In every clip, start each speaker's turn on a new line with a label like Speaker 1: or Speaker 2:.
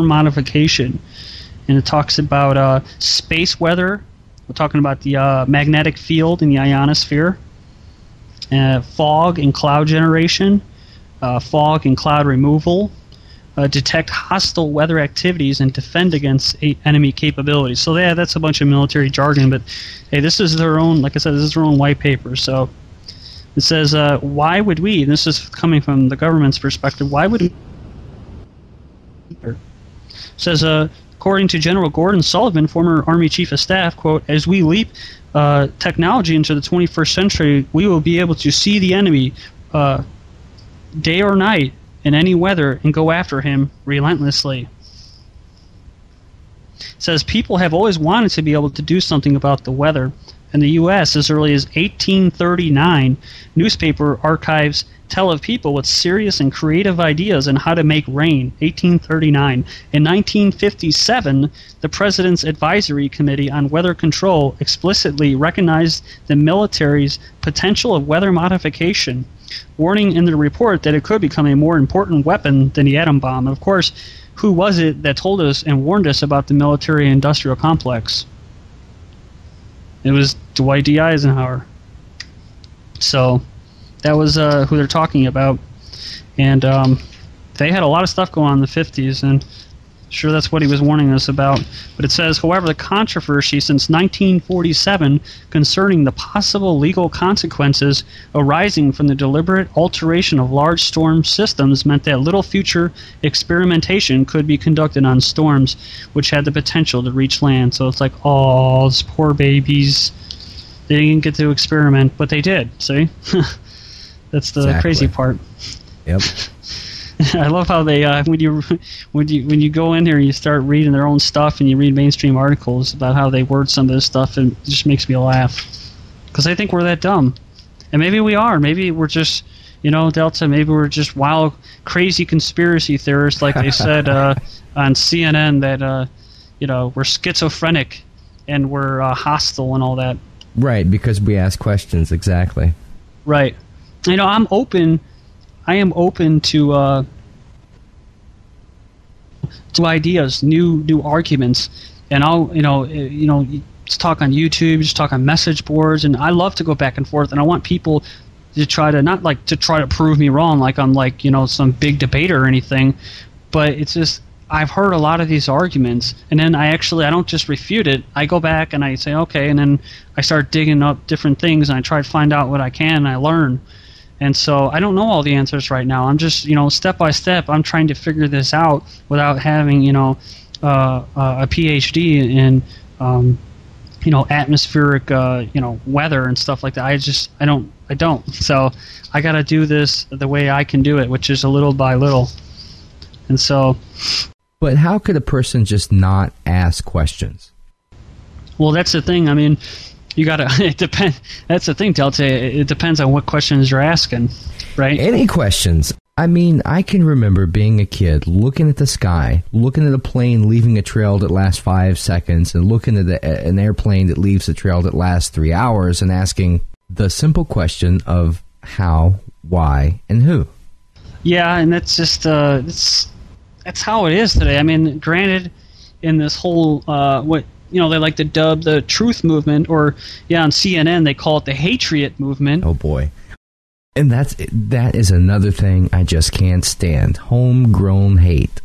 Speaker 1: Modification, and it talks about space weather. We're talking about the magnetic field in the ionosphere, fog and cloud generation, fog and cloud removal, detect hostile weather activities, and defend against enemy capabilities. So yeah, that's a bunch of military jargon, but hey, this is their own, like I said, this is their own white paper. So it says, why would we, and this is coming from the government's perspective, why would we? It says, according to General Gordon Sullivan, former Army Chief of Staff, quote, as we leap technology into the 21st century, we will be able to see the enemy day or night in any weather and go after him relentlessly. It says people have always wanted to be able to do something about the weather. In the U.S., as early as 1839, newspaper archives tell of people with serious and creative ideas on how to make rain. 1839. In 1957, the President's Advisory Committee on Weather Control explicitly recognized the military's potential of weather modification, warning in the report that it could become a more important weapon than the atom bomb. And of course, who was it that told us and warned us about the military-industrial complex? It was Dwight D. Eisenhower. So that was who they're talking about. And they had a lot of stuff going on in the 50s, and sure that's what he was warning us about. But it says, however, the controversy since 1947 concerning the possible legal consequences arising from the deliberate alteration of large storm systems meant that little future experimentation could be conducted on storms which had the potential to reach land. So it's like, oh, those poor babies. They didn't get to experiment, but they did, see? That's the crazy part.
Speaker 2: Yep.
Speaker 1: I love how they when you go in here and you start reading their own stuff and you read mainstream articles about how they word some of this stuff, and it just makes me laugh because I think we're that dumb, and maybe we are. Maybe we're just, Delta. Maybe we're just wild, crazy conspiracy theorists, like they said on CNN that we're schizophrenic and we're hostile and all that.
Speaker 2: Right, because we ask questions. Exactly.
Speaker 1: Right. I am open to ideas, new arguments, and I'll just talk on YouTube, just talk on message boards, and I love to go back and forth, and I want people to try to prove me wrong, like I'm some big debater or anything, but it's just I've heard a lot of these arguments, and then I don't just refute it. I go back and I say okay, and then I start digging up different things and I try to find out what I can, and I learn. And so I don't know all the answers right now. I'm just, step by step, I'm trying to figure this out without having, a PhD in, atmospheric, weather and stuff like that. I don't. So I got to do this the way I can do it, which is a little by little. And so.
Speaker 2: But how could a person just not ask questions?
Speaker 1: Well, that's the thing. I mean, you gotta. It depends. That's the thing, Delta. It depends on what questions you're asking, right?
Speaker 2: Any questions. I mean, I can remember being a kid, looking at the sky, looking at a plane leaving a trail that lasts 5 seconds, and looking at an airplane that leaves a trail that lasts 3 hours, and asking the simple question of how, why, and who.
Speaker 1: Yeah, and that's just that's how it is today. I mean, granted, in this whole they like to dub the truth movement, or on CNN they call it the Hatriot movement.
Speaker 2: Oh boy. And that is another thing I just can't stand. Homegrown hate.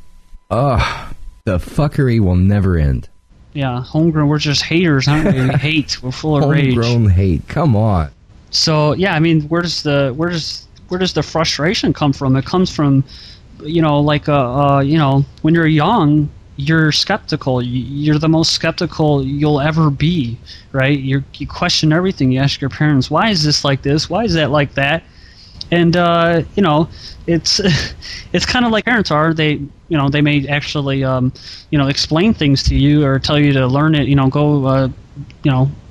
Speaker 2: Ugh. The fuckery will never end.
Speaker 1: Yeah, homegrown. We're just haters, aren't we? We hate. We're full of rage.
Speaker 2: Homegrown hate. Come on.
Speaker 1: So yeah, I mean, where does the frustration come from? It comes from, when you're young, you're skeptical. You're the most skeptical you'll ever be, right? You question everything. You ask your parents, why is this like this? Why is that like that? And it's kind of like parents are. They may actually explain things to you or tell you to learn it. Go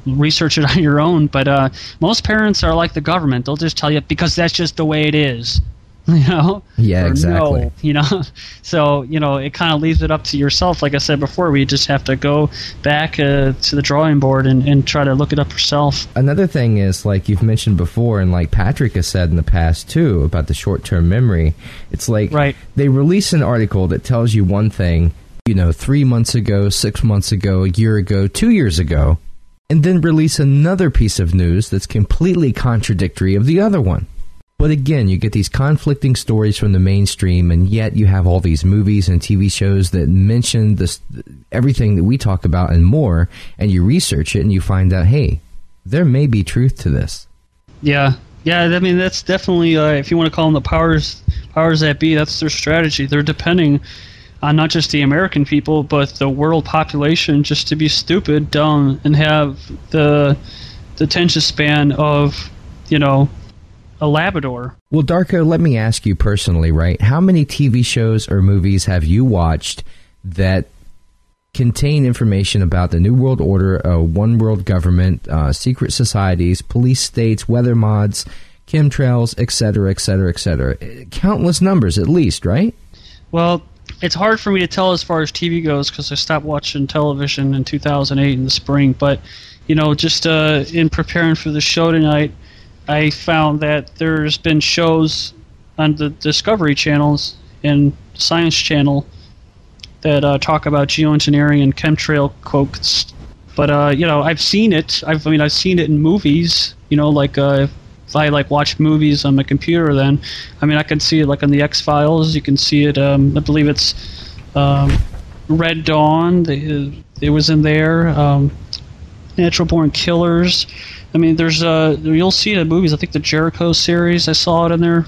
Speaker 1: research it on your own. But most parents are like the government. They'll just tell you because that's just the way it is.
Speaker 2: Yeah, exactly.
Speaker 1: No, so it kind of leaves it up to yourself. Like I said before, we just have to go back to the drawing board and try to look it up yourself.
Speaker 2: Another thing is, like you've mentioned before, and like Patrick has said in the past too, about the short-term memory. It's like, right, they release an article that tells you one thing, 3 months ago, 6 months ago, a year ago, 2 years ago, and then release another piece of news that's completely contradictory of the other one. But again, you get these conflicting stories from the mainstream, and yet you have all these movies and TV shows that mention everything that we talk about and more, and you research it and you find out, hey, there may be truth to this.
Speaker 1: Yeah, I mean, that's definitely, if you want to call them the powers that be, that's their strategy. They're depending on not just the American people, but the world population just to be stupid, dumb, and have the attention span of, a Labrador.
Speaker 2: Well, Darko, let me ask you personally, right? How many TV shows or movies have you watched that contain information about the New World Order, one world government, secret societies, police states, weather mods, chemtrails, etc., etc., etc.? Countless numbers, at least, right?
Speaker 1: Well, it's hard for me to tell as far as TV goes because I stopped watching television in 2008 in the spring. But, just in preparing for the show tonight, I found that there's been shows on the Discovery channels and Science Channel that talk about geoengineering and chemtrail quotes. But I've seen it. I've seen it in movies. If I watch movies on my computer, then I can see it on the X-Files. You can see it. I believe it's Red Dawn. It was in there. Natural Born Killers. There's you'll see it in movies. I think the Jericho series, I saw it in there.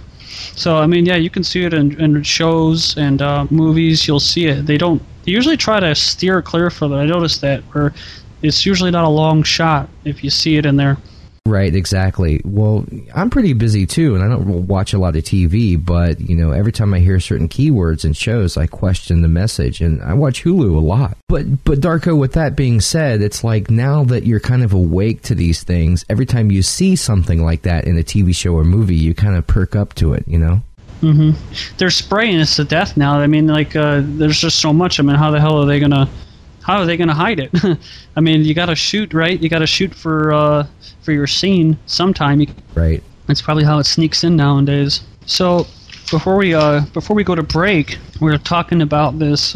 Speaker 1: So you can see it in shows and movies. You'll see it. They usually try to steer clear from it. I noticed that, where it's usually not a long shot if you see it in there.
Speaker 2: Right, exactly. Well, I'm pretty busy too, and I don't watch a lot of TV, but, every time I hear certain keywords and shows, I question the message, and I watch Hulu a lot. But Darko, with that being said, it's like now that you're kind of awake to these things, every time you see something like that in a TV show or movie, you kind of perk up to it,
Speaker 1: Mm-hmm. They're spraying us to death now. There's just so much. How the hell are they gonna hide it? You gotta shoot, right? You gotta shoot for your scene sometime.
Speaker 2: Right.
Speaker 1: That's probably how it sneaks in nowadays. So before we go to break, we were talking about this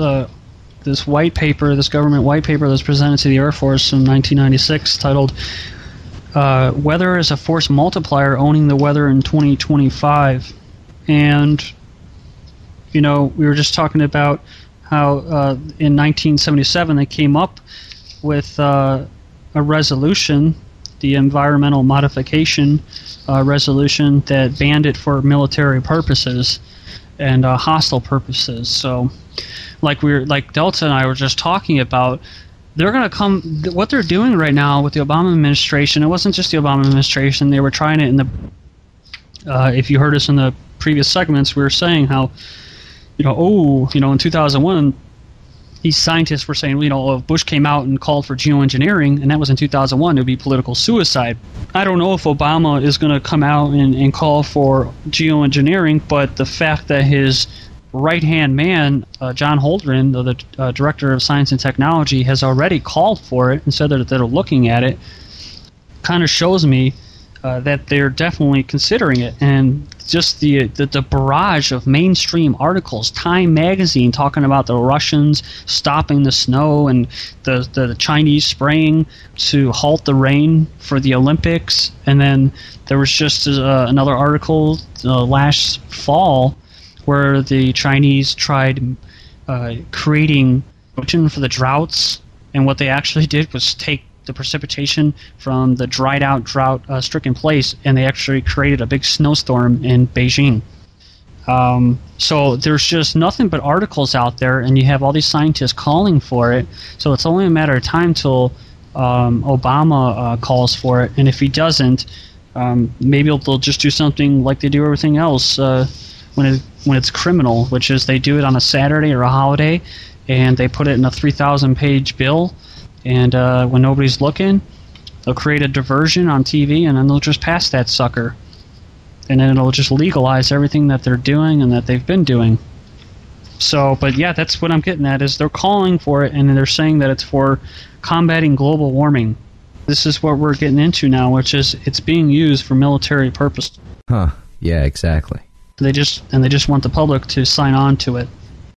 Speaker 1: white paper, this government white paper that's presented to the Air Force in 1996, titled "Weather as a Force Multiplier: Owning the Weather in 2025." And we were just talking about how in 1977 they came up with a resolution, the Environmental Modification resolution, that banned it for military purposes and hostile purposes. So, like Delta and I were just talking about, they're going to come. What they're doing right now with the Obama administration, it wasn't just the Obama administration. They were trying it in the. If you heard us in the previous segments, we were saying how, in 2001, these scientists were saying, if Bush came out and called for geoengineering, and that was in 2001, it would be political suicide. I don't know if Obama is going to come out and call for geoengineering, but the fact that his right-hand man, John Holdren, the director of science and technology, has already called for it and said that they're looking at it, kind of shows me that they're definitely considering it. And just the barrage of mainstream articles, Time magazine talking about the Russians stopping the snow and the Chinese spraying to halt the rain for the Olympics. And then there was just another article last fall where the Chinese tried creating for the droughts, and what they actually did was take the precipitation from the dried out drought-stricken place, and they actually created a big snowstorm in Beijing. So there's just nothing but articles out there, and you have all these scientists calling for it. So it's only a matter of time till Obama calls for it, and if he doesn't, maybe they'll just do something like they do everything else when it's criminal, which is they do it on a Saturday or a holiday, and they put it in a 3,000-page bill. And when nobody's looking, they'll create a diversion on TV, and then they'll just pass that sucker. And then it'll just legalize everything that they're doing and that they've been doing. So, but yeah, that's what I'm getting at, is they're calling for it, and they're saying that it's for combating global warming. This is what we're getting into now, which is it's being used for military purposes.
Speaker 2: Huh, yeah, exactly.
Speaker 1: They just want the public to sign on to it.